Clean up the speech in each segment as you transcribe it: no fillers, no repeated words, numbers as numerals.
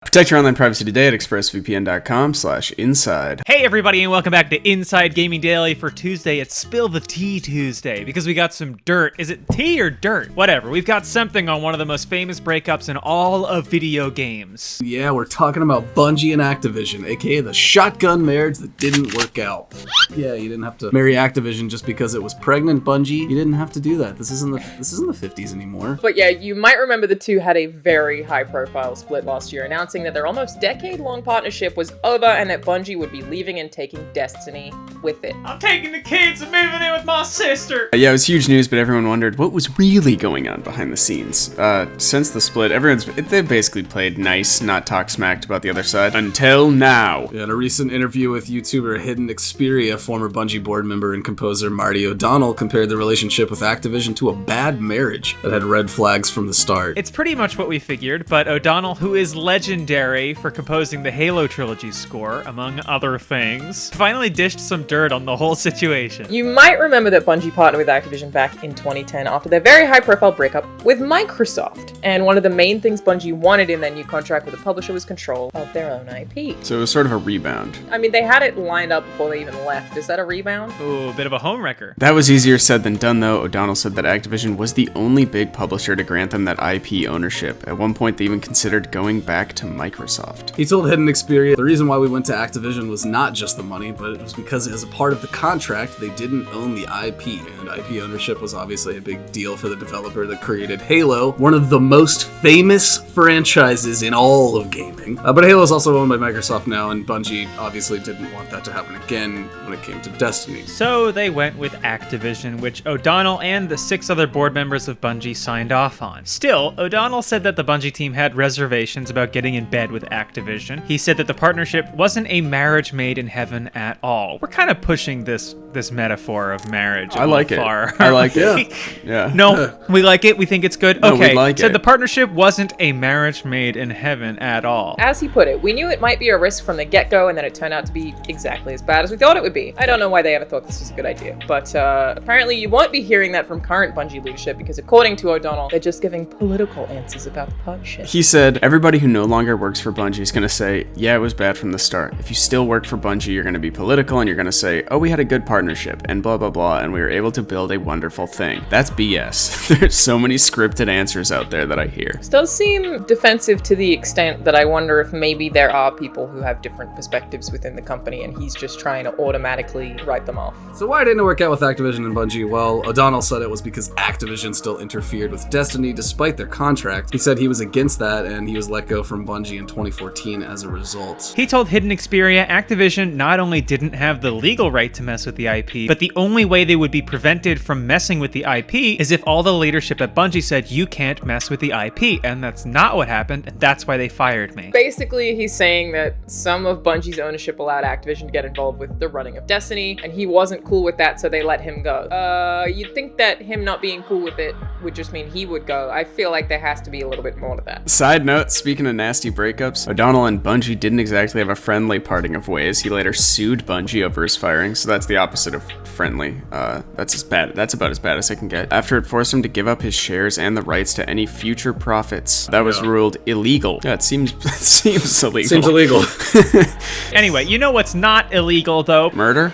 Protect your online privacy today at expressvpn.com/inside. Hey everybody, and welcome back to Inside Gaming Daily for Tuesday. It's Spill the Tea Tuesday because we got some dirt. Is it tea or dirt? Whatever. We've got something on one of the most famous breakups in all of video games. Yeah, we're talking about Bungie and Activision, aka the shotgun marriage that didn't work out. Yeah, you didn't have to marry Activision just because it was pregnant, Bungie. You didn't have to do that. This isn't the 50s anymore. But yeah, you might remember the two had a very high-profile split last year, announcing that their almost decade-long partnership was over and that Bungie would be leaving and taking Destiny with it. I'm taking the kids and moving in with my sister. Yeah, it was huge news, but everyone wondered what was really going on behind the scenes. Since the split, they've basically played nice, not talk smacked about the other side until now. Yeah, in a recent interview with YouTuber Hidden Xperia, former Bungie board member and composer Marty O'Donnell compared the relationship with Activision to a bad marriage that had red flags from the start. It's pretty much what we figured, but O'Donnell, who is legendary for composing the Halo trilogy score, among other things, finally dished some dirt on the whole situation. You might remember that Bungie partnered with Activision back in 2010 after their very high-profile breakup with Microsoft. And one of the main things Bungie wanted in their new contract with the publisher was control of their own IP. So it was sort of a rebound. I mean, they had it lined up before they even left. Is that a rebound? Ooh, a bit of a homewrecker. That was easier said than done, though. O'Donnell said that Activision was the only big publisher to grant them that IP ownership. At one point, they even considered going back to Microsoft. He told Hidden Xperia the reason why we went to Activision was not just the money, but it was because as a part of the contract, they didn't own the IP, and IP ownership was obviously a big deal for the developer that created Halo, one of the most famous franchises in all of gaming. But Halo is also owned by Microsoft now, and Bungie obviously didn't want that to happen again when it came to Destiny. So they went with Activision, which O'Donnell and the 6 other board members of Bungie signed off on. Still, O'Donnell said that the Bungie team had reservations about getting in bed with Activision. He said that the partnership wasn't a marriage made in heaven at all. We're kind of pushing this metaphor of marriage. I like far. it. I like it. Yeah. No, we like it. We think it's good. No, okay. we like Said it. the partnership wasn't a marriage made in heaven at all. As he put it, we knew it might be a risk from the get-go, and then it turned out to be exactly as bad as we thought it would be. I don't know why they ever thought this was a good idea, but apparently you won't be hearing that from current Bungie leadership because according to O'Donnell, they're just giving political answers about the partnership. He said, everybody who no longer works for Bungie is going to say, yeah, it was bad from the start. If you still work for Bungie, you're going to be political and you're going to say, oh, we had a good partnership and blah, blah, blah, and we were able to build a wonderful thing. That's BS. There's so many scripted answers out there that I hear. This does seem defensive to the extent that I wonder if maybe there are people who have different perspectives within the company and he's just trying to automatically write them off. So why didn't it work out with Activision and Bungie? Well, O'Donnell said it was because Activision still interfered with Destiny despite their contract. He said he was against that and he was let go from Bungie in 2014 as a result. He told Hidden Xperia Activision not only didn't have the legal right to mess with the IP, but the only way they would be prevented from messing with the IP is if all the leadership at Bungie said you can't mess with the IP, and that's not what happened, and that's why they fired me. Basically, he's saying that some of Bungie's ownership allowed Activision to get involved with the running of Destiny, and he wasn't cool with that, so they let him go. You'd think that him not being cool with it would just mean he would go. I feel like there has to be a little bit more to that. Side note, speaking of nasty breakups, O'Donnell and Bungie didn't exactly have a friendly parting of ways. He later sued Bungie over his firing, so that's the opposite of friendly. That's about as bad as it can get. After it forced him to give up his shares and the rights to any future profits, that was ruled illegal. Yeah, it seems illegal. Seems illegal. Anyway, you know what's not illegal, though? Murder?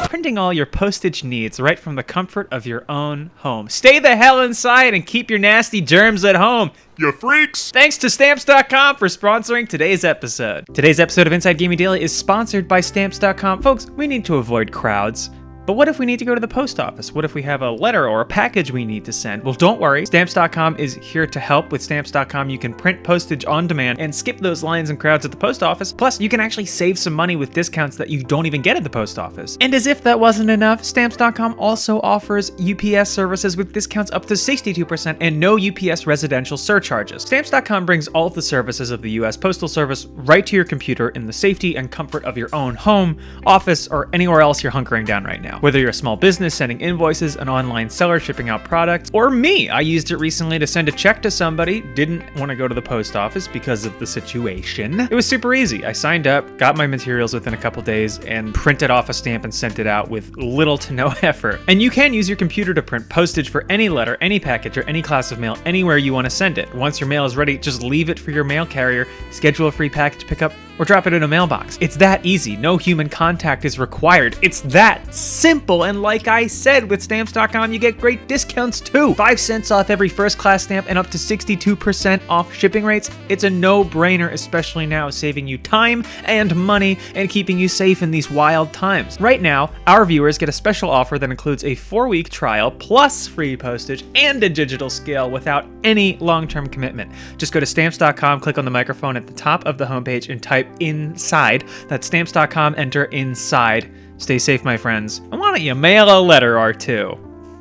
Printing all your postage needs right from the comfort of your own home. Stay the hell inside and keep your nasty germs at home. You freaks! Thanks to Stamps.com for sponsoring today's episode. Today's episode of Inside Gaming Daily is sponsored by Stamps.com. Folks, we need to avoid crowds. But what if we need to go to the post office? What if we have a letter or a package we need to send? Well, don't worry. Stamps.com is here to help. With Stamps.com, you can print postage on demand and skip those lines and crowds at the post office. Plus, you can actually save some money with discounts that you don't even get at the post office. And as if that wasn't enough, Stamps.com also offers UPS services with discounts up to 62% and no UPS residential surcharges. Stamps.com brings all of the services of the U.S. Postal Service right to your computer in the safety and comfort of your own home, office, or anywhere else you're hunkering down right now. now. Whether you're a small business sending invoices, an online seller shipping out products, or me, I used it recently to send a check to somebody, didn't want to go to the post office because of the situation. It was super easy. I signed up, got my materials within a couple days, and printed off a stamp and sent it out with little to no effort. And you can use your computer to print postage for any letter, any package, or any class of mail anywhere you want to send it. Once your mail is ready, just leave it for your mail carrier, schedule a free package pickup, or drop it in a mailbox. It's that easy. No human contact is required. It's that simple. And like I said, with Stamps.com, you get great discounts too. 5 cents off every first class stamp and up to 62% off shipping rates. It's a no-brainer, especially now, saving you time and money and keeping you safe in these wild times. Right now, our viewers get a special offer that includes a 4-week trial plus free postage and a digital scale without any long-term commitment. Just go to Stamps.com, click on the microphone at the top of the homepage and type inside. That's Stamps.com, enter inside. Stay safe, my friends. And why don't you mail a letter or two?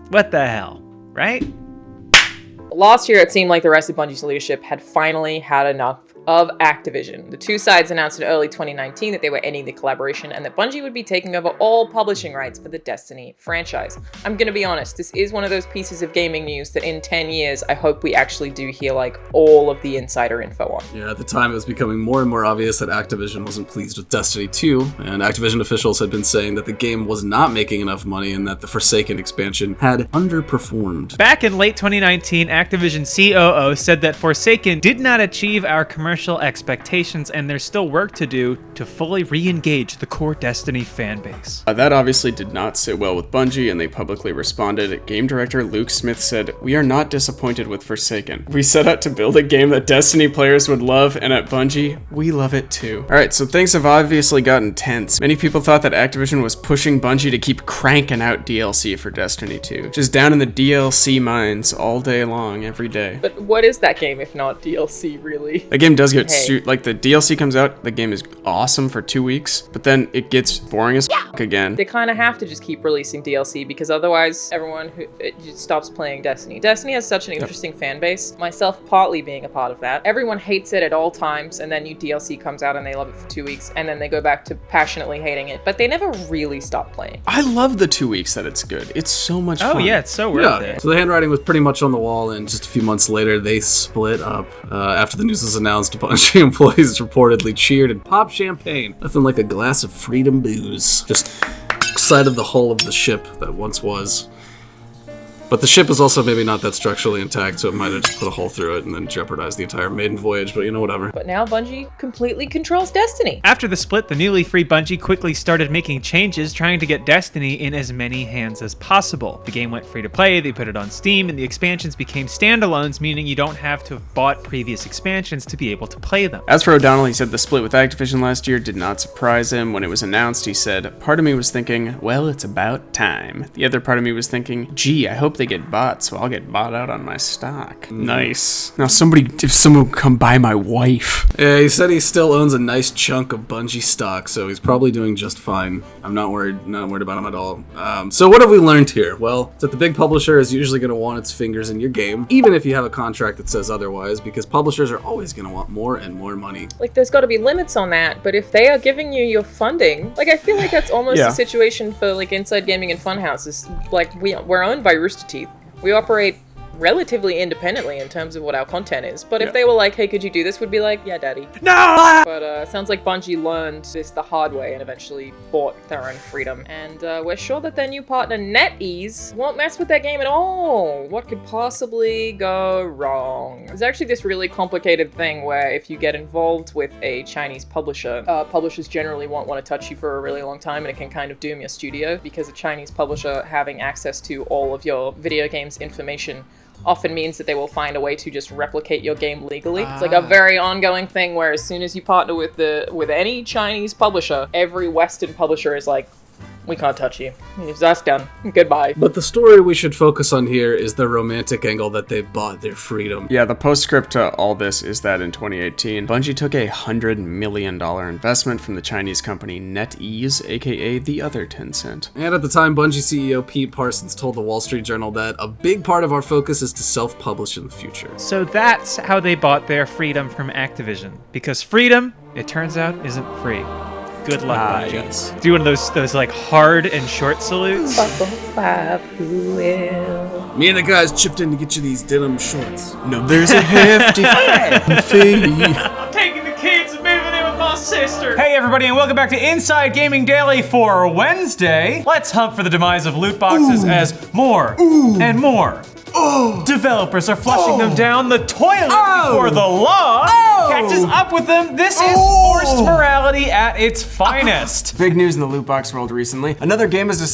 What the hell, right? Last year, it seemed like the rest of Bungie's leadership had finally had enough of Activision. The two sides announced in early 2019 that they were ending the collaboration and that Bungie would be taking over all publishing rights for the Destiny franchise. I'm gonna be honest, this is one of those pieces of gaming news that in 10 years, I hope we actually do hear like all of the insider info on. Yeah, at the time it was becoming more and more obvious that Activision wasn't pleased with Destiny 2, and Activision officials had been saying that the game was not making enough money and that the Forsaken expansion had underperformed. Back in late 2019, Activision COO said that Forsaken did not achieve our commercial expectations and there's still work to do to fully re-engage the core Destiny fan base. That obviously did not sit well with Bungie, and they publicly responded. Game director Luke Smith said, "We are not disappointed with Forsaken. We set out to build a game that Destiny players would love, and at Bungie, we love it too." Alright, so things have obviously gotten tense. Many people thought that Activision was pushing Bungie to keep cranking out DLC for Destiny 2. Just down in the DLC mines all day long, every day. But what is that game if not DLC, really? The game does get like the DLC comes out, the game is awesome for 2 weeks, but then it gets boring as f*** again. They kind of have to just keep releasing DLC because otherwise everyone it just stops playing Destiny. Destiny has such an interesting fan base, myself partly being a part of that. Everyone hates it at all times, and then new DLC comes out and they love it for 2 weeks, and then they go back to passionately hating it, but they never really stop playing. I love the 2 weeks that it's good. It's so much fun. Oh yeah, it's so worth it. So the handwriting was pretty much on the wall, and just a few months later, they split up. After the news was announced, a bunch of employees reportedly cheered and popped champagne. Nothing like a glass of freedom booze. Just side of the hull of the ship that once was. But the ship is also maybe not that structurally intact, so it might have just put a hole through it and then jeopardized the entire maiden voyage, but you know, whatever. But now Bungie completely controls Destiny. After the split, the newly free Bungie quickly started making changes, trying to get Destiny in as many hands as possible. The game went free to play, they put it on Steam, and the expansions became standalones, meaning you don't have to have bought previous expansions to be able to play them. As for O'Donnell, he said the split with Activision last year did not surprise him. When it was announced, he said, "Part of me was thinking, well, it's about time. The other part of me was thinking, gee, I hope they get bought, so I'll get bought out on my stock." Nice. Now if someone would come buy my wife. Yeah, he said he still owns a nice chunk of Bungie stock, so he's probably doing just fine. I'm not worried about him at all. So what have we learned here? Well, that the big publisher is usually going to want its fingers in your game, even if you have a contract that says otherwise, because publishers are always going to want more and more money. Like, there's got to be limits on that, but if they are giving you your funding, like, I feel like that's almost a situation for, like, Inside Gaming and Funhouses. Like, we're owned by Rooster Teeth. We operate relatively independently in terms of what our content is. But if they were like, hey, could you do this? We'd be like, yeah, daddy. No! But it sounds like Bungie learned this the hard way and eventually bought their own freedom. And we're sure that their new partner, NetEase, won't mess with their game at all. What could possibly go wrong? There's actually this really complicated thing where if you get involved with a Chinese publisher, publishers generally won't want to touch you for a really long time, and it can kind of doom your studio, because a Chinese publisher having access to all of your video games information often means that they will find a way to just replicate your game legally. It's like a very ongoing thing where as soon as you partner with any Chinese publisher, every Western publisher is like, we can't touch you. That's done. Goodbye. But the story we should focus on here is the romantic angle that they bought their freedom. Yeah, the postscript to all this is that in 2018, Bungie took a $100 million investment from the Chinese company NetEase, aka the other Tencent. And at the time, Bungie CEO Pete Parsons told the Wall Street Journal that a big part of our focus is to self-publish in the future. So that's how they bought their freedom from Activision. Because freedom, it turns out, isn't free. good luck, Bungie. yes. Do one of those like hard and short salutes. Buckle 5, who will? Me and the guys chipped in to get you these denim shorts. No, there's a hefty fee. I'm taking the kids and moving in with my sister. Hey everybody, and welcome back to Inside Gaming Daily for Wednesday. Let's hunt for the demise of loot boxes as more and more developers are flushing them down the toilet before the law catches up with them. This is forced morality at its finest. Big news in the loot box world recently. Another game has decided